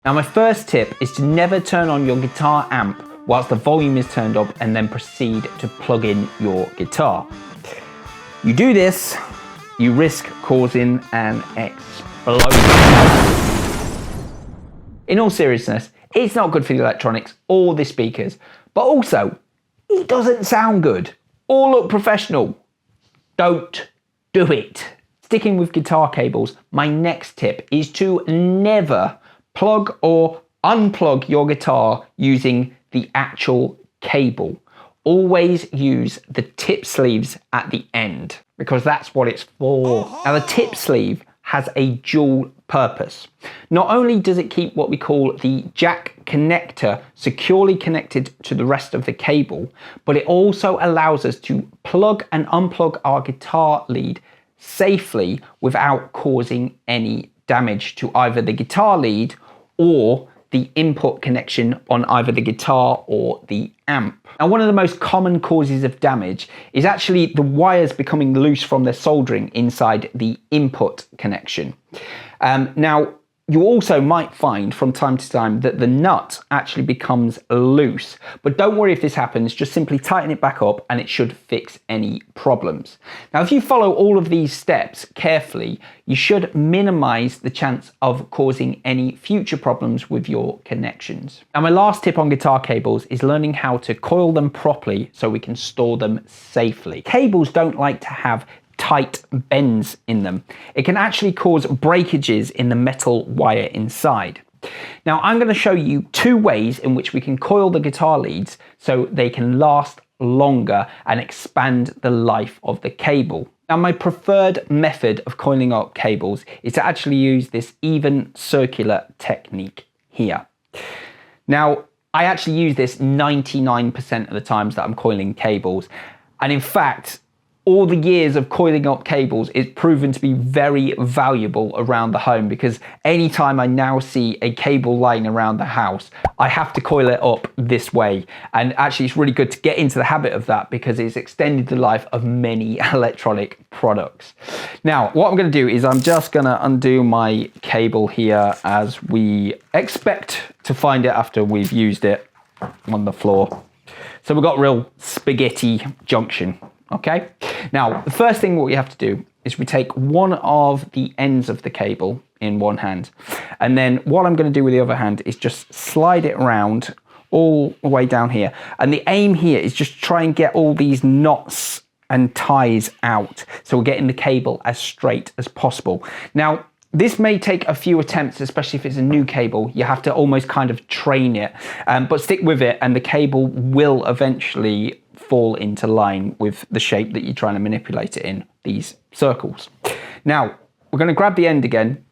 Now my first tip is to never turn on your guitar amp whilst the volume is turned up and then proceed to plug in your guitar. You do this, you risk causing an explosion. In all seriousness, it's not good for the electronics or the speakers, but also it doesn't sound good or look professional. Don't do it. Sticking with guitar cables, my next tip is to never plug or unplug your guitar using the actual cable. Always use the tip sleeves at the end because that's what it's for. Now the tip sleeve has a dual purpose. Not only does it keep what we call the jack connector securely connected to the rest of the cable, but it also allows us to plug and unplug our guitar lead safely without causing any damage to either the guitar lead or the input connection on either the guitar or the amp. Now, one of the most common causes of damage is actually the wires becoming loose from their soldering inside the input connection. Now, you also might find from time to time that the nut actually becomes loose, but don't worry if this happens, just simply tighten it back up and it should fix any problems. Now, if you follow all of these steps carefully, you should minimize the chance of causing any future problems with your connections. Now, my last tip on guitar cables is learning how to coil them properly so we can store them safely. Cables don't like to have tight bends in them. It can actually cause breakages in the metal wire inside. Now I'm going to show you two ways in which we can coil the guitar leads so they can last longer and expand the life of the cable. Now my preferred method of coiling up cables is to actually use this even circular technique here. Now I actually use this 99% of the times that I'm coiling cables, and in fact all the years of coiling up cables is proven to be very valuable around the home, because anytime I now see a cable lying around the house, I have to coil it up this way. And actually it's really good to get into the habit of that because it's extended the life of many electronic products. Now, what I'm going to do is I'm just going to undo my cable here as we expect to find it after we've used it on the floor. So we've got real spaghetti junction. Okay, now the first thing what we have to do is we take one of the ends of the cable in one hand, and then what I'm going to do with the other hand is just slide it around all the way down here. And the aim here is just try and get all these knots and ties out, so we're getting the cable as straight as possible. Now this may take a few attempts, especially if it's a new cable. You have to almost kind of train it, but stick with it and the cable will eventually fall into line with the shape that you're trying to manipulate it in, these circles. Now, we're going to grab the end again,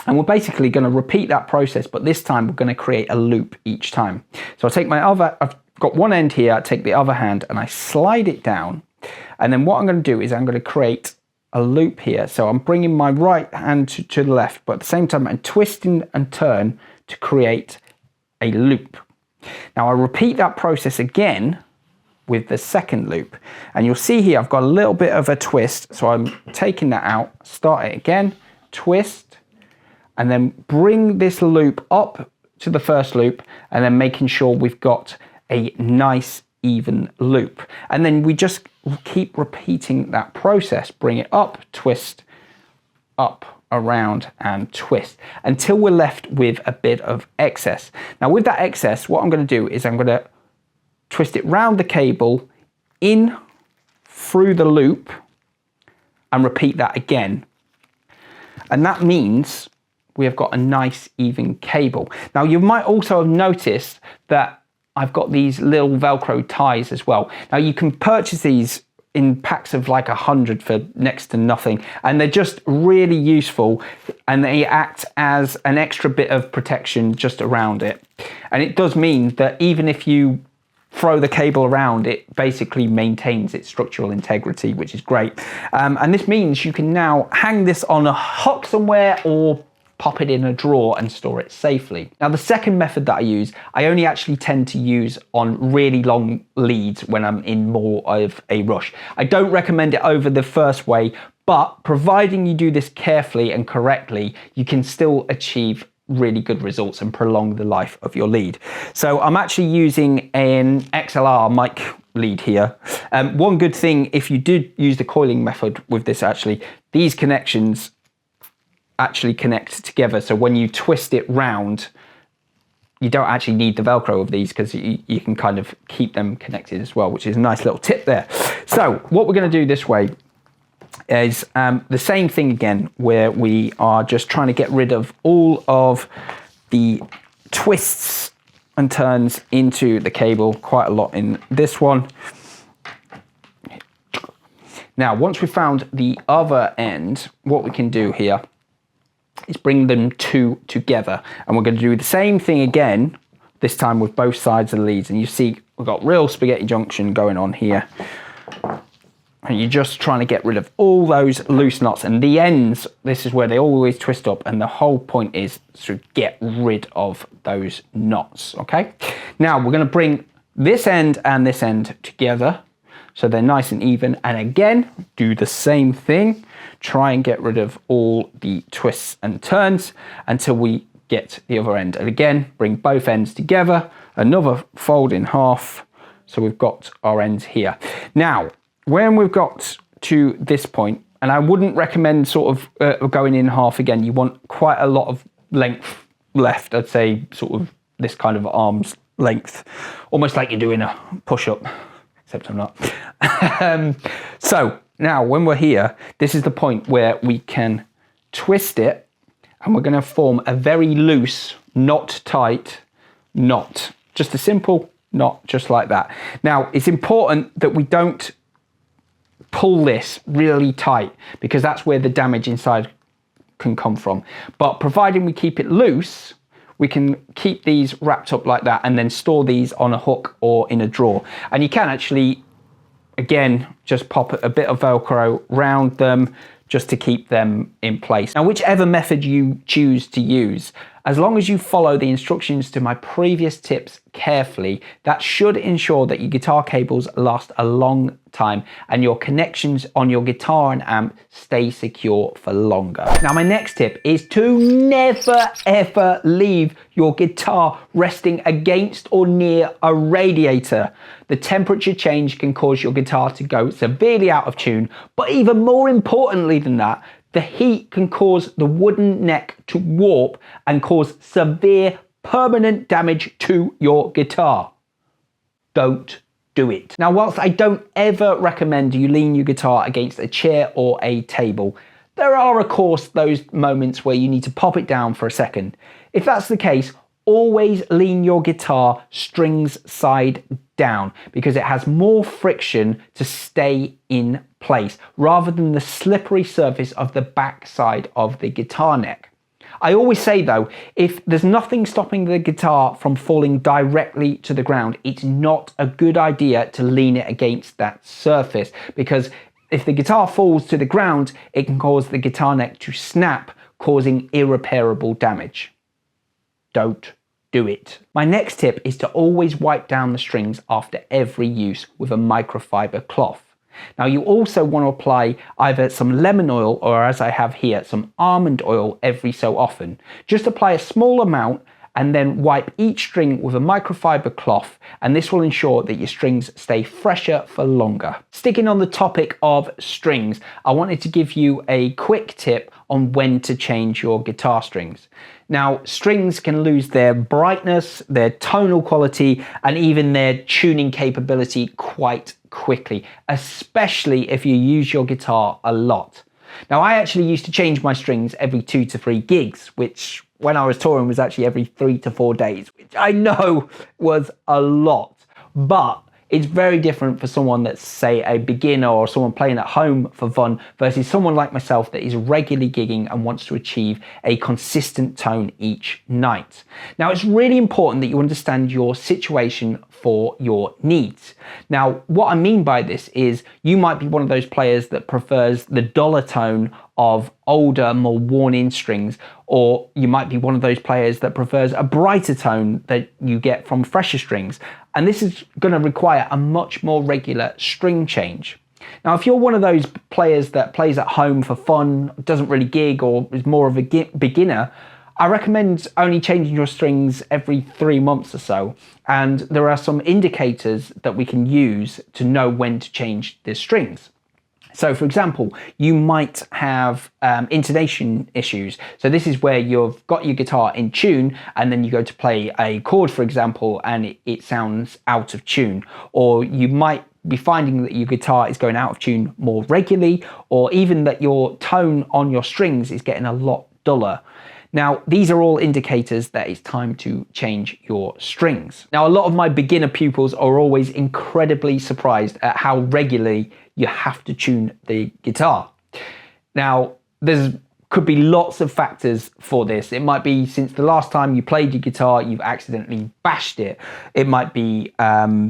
and we're basically going to repeat that process, but this time we're going to create a loop each time. So I'll take I've got one end here, I take the other hand and I slide it down, and then what I'm going to do is I'm going to create a loop here. So I'm bringing my right hand to the left, but at the same time I'm twisting and turn to create a loop. Now I repeat that process again with the second loop, and you'll see here I've got a little bit of a twist, so I'm taking that out, start it again, twist, and then bring this loop up to the first loop, and then making sure we've got a nice even loop. And then we just keep repeating that process, bring it up, twist, up, around and twist until we're left with a bit of excess. Now with that excess, what I'm going to do is I'm going to twist it round the cable, in through the loop, and repeat that again. And that means we have got a nice even cable. Now you might also have noticed that I've got these little Velcro ties as well. Now you can purchase these in packs of like 100 for next to nothing, and they're just really useful, and they act as an extra bit of protection just around it. And it does mean that even if you throw the cable around, it basically maintains its structural integrity, which is great. And this means you can now hang this on a hook somewhere or pop it in a drawer and store it safely. Now the second method that I use, I only actually tend to use on really long leads when I'm in more of a rush. I don't recommend it over the first way, but providing you do this carefully and correctly, you can still achieve really good results and prolong the life of your lead. So I'm actually using an XLR mic lead here. One good thing, if you did use the coiling method with this, actually, these connections actually connect together. So when you twist it round, you don't actually need the Velcro of these, because you can kind of keep them connected as well, which is a nice little tip there. So what we're going to do this way is the same thing again, where we are just trying to get rid of all of the twists and turns into the cable, quite a lot in this one. Now, once we've found the other end, what we can do here is bring them two together, and we're going to do the same thing again, this time with both sides of the leads. And you see we've got real spaghetti junction going on here, and you're just trying to get rid of all those loose knots, and the ends, this is where they always twist up, and the whole point is to get rid of those knots. Okay, now we're going to bring this end and this end together so they're nice and even, and again do the same thing. Try and get rid of all the twists and turns until we get the other end. And again, bring both ends together, another fold in half. So we've got our ends here. Now, when we've got to this point, and I wouldn't recommend sort of going in half again, you want quite a lot of length left. I'd say sort of this kind of arm's length, almost like you're doing a push-up, except I'm not. So now when we're here, this is the point where we can twist it, and we're going to form a very loose, not tight knot. Just a simple knot, just like that. Now, it's important that we don't pull this really tight, because that's where the damage inside can come from. But providing we keep it loose, we can keep these wrapped up like that and then store these on a hook or in a drawer. And you can actually, again, just pop a bit of Velcro around them just to keep them in place. Now, whichever method you choose to use, as long as you follow the instructions to my previous tips carefully, that should ensure that your guitar cables last a long time and your connections on your guitar and amp stay secure for longer. Now, my next tip is to never ever leave your guitar resting against or near a radiator. The temperature change can cause your guitar to go severely out of tune, but even more importantly than that, the heat can cause the wooden neck to warp and cause severe permanent damage to your guitar. Don't do it. Now, whilst I don't ever recommend you lean your guitar against a chair or a table, there are of course those moments where you need to pop it down for a second. If that's the case, always lean your guitar strings side down, because it has more friction to stay in place rather than the slippery surface of the back side of the guitar neck. I always say though, if there's nothing stopping the guitar from falling directly to the ground, it's not a good idea to lean it against that surface, because if the guitar falls to the ground, it can cause the guitar neck to snap, causing irreparable damage. Don't do it. My next tip is to always wipe down the strings after every use with a microfiber cloth. Now, you also want to apply either some lemon oil or, as I have here, some almond oil every so often. Just apply a small amount and then wipe each string with a microfiber cloth, and this will ensure that your strings stay fresher for longer. Sticking on the topic of strings, I wanted to give you a quick tip on when to change your guitar strings. Now, strings can lose their brightness, their tonal quality, and even their tuning capability quite quickly, especially if you use your guitar a lot. Now, I actually used to change my strings every 2 to 3 gigs, which when I was touring was actually every 3 to 4 days, which I know was a lot, but it's very different for someone that's, say, a beginner or someone playing at home for fun versus someone like myself that is regularly gigging and wants to achieve a consistent tone each night. Now, it's really important that you understand your situation for your needs. Now, what I mean by this is you might be one of those players that prefers the duller tone of older, more worn-in strings, or you might be one of those players that prefers a brighter tone that you get from fresher strings. And this is going to require a much more regular string change. Now, if you're one of those players that plays at home for fun, doesn't really gig, or is more of a beginner, I recommend only changing your strings every 3 months or so. And there are some indicators that we can use to know when to change the strings. So for example, you might have intonation issues. So this is where you've got your guitar in tune and then you go to play a chord, for example, and it sounds out of tune. Or you might be finding that your guitar is going out of tune more regularly, or even that your tone on your strings is getting a lot duller. Now, these are all indicators that it's time to change your strings. Now, a lot of my beginner pupils are always incredibly surprised at how regularly you have to tune the guitar. Now, could be lots of factors for this. It might be since the last time you played your guitar, you've accidentally bashed it. It might be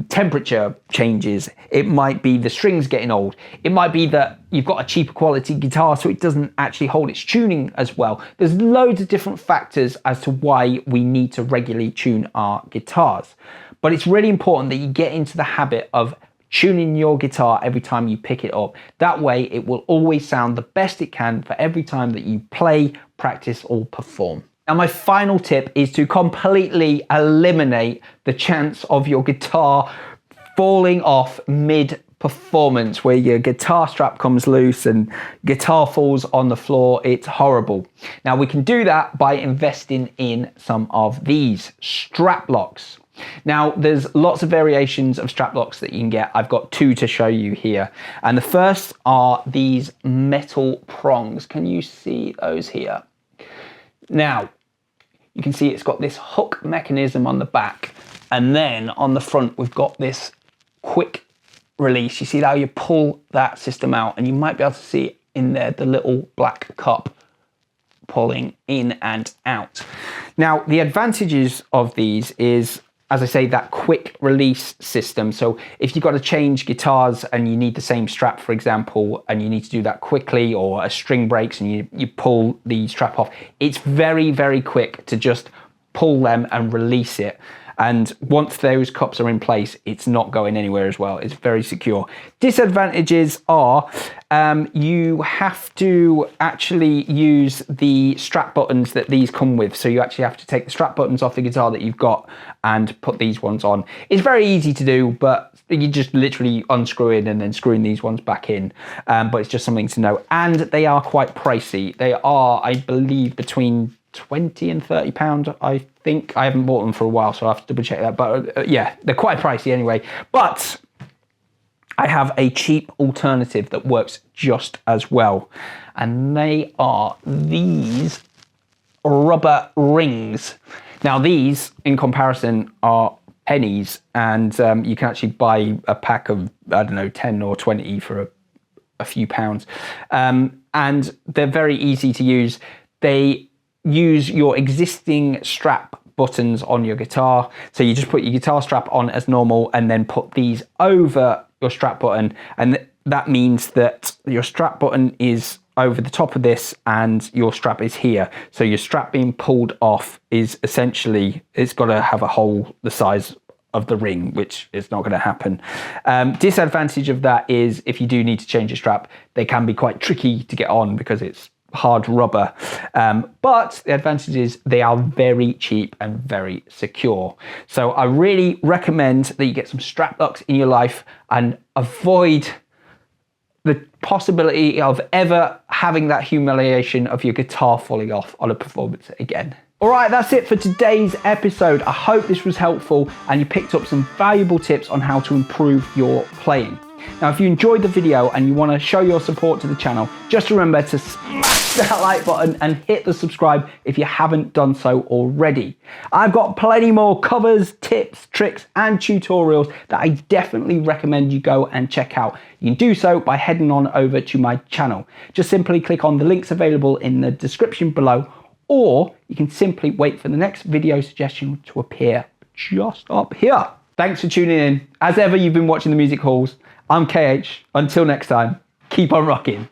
temperature changes. It might be the strings getting old. It might be that you've got a cheaper quality guitar, so it doesn't actually hold its tuning as well. There's loads of different factors as to why we need to regularly tune our guitars. But it's really important that you get into the habit of tuning your guitar every time you pick it up. That way it will always sound the best it can for every time that you play, practice or perform. Now my final tip is to completely eliminate the chance of your guitar falling off mid-performance, where your guitar strap comes loose and guitar falls on the floor. It's horrible. Now we can do that by investing in some of these strap locks. Now, there's lots of variations of strap locks that you can get. I've got 2 to show you here. And the first are these metal prongs. Can you see those here? Now, you can see it's got this hook mechanism on the back. And then on the front, we've got this quick release. You see how you pull that system out, and you might be able to see it in there, the little black cup pulling in and out. Now, the advantages of these is, as I say, that quick release system. So if you've got to change guitars and you need the same strap, for example, and you need to do that quickly, or a string breaks and you pull the strap off, it's very, very quick to just pull them and release it. And once those cups are in place, it's not going anywhere as well. It's very secure. Disadvantages are you have to actually use the strap buttons that these come with. So you actually have to take the strap buttons off the guitar that you've got and put these ones on. It's very easy to do, but you just literally unscrewing and then screwing these ones back in. But it's just something to know. And they are quite pricey. They are, I believe, between 20 and 30 pounds, I think. I haven't bought them for a while, so I have to double check that. But yeah, they're quite pricey anyway. But I have a cheap alternative that works just as well. And they are these rubber rings. Now these, in comparison, are pennies. And you can actually buy a pack of, I don't know, 10 or 20 for a few pounds. And they're very easy to use. They use your existing strap buttons on your guitar. So you just put your guitar strap on as normal and then put these over your strap button. And that means that your strap button is over the top of this and your strap is here. So your strap being pulled off is essentially, it's got to have a hole the size of the ring, which is not going to happen. Disadvantage of that is if you do need to change your strap, they can be quite tricky to get on because it's hard rubber, but the advantage is they are very cheap and very secure. So I really recommend that you get some strap locks in your life and avoid the possibility of ever having that humiliation of your guitar falling off on a performance again. All right, that's it for today's episode. I hope this was helpful and you picked up some valuable tips on how to improve your playing. Now, if you enjoyed the video and you want to show your support to the channel, just remember to smash that like button and hit the subscribe if you haven't done so already. I've got plenty more covers, tips, tricks, and tutorials that I definitely recommend you go and check out. You can do so by heading on over to my channel. Just simply click on the links available in the description below, or you can simply wait for the next video suggestion to appear just up here. Thanks for tuning in. As ever, you've been watching The Music Halls. I'm KH. Until next time, keep on rocking.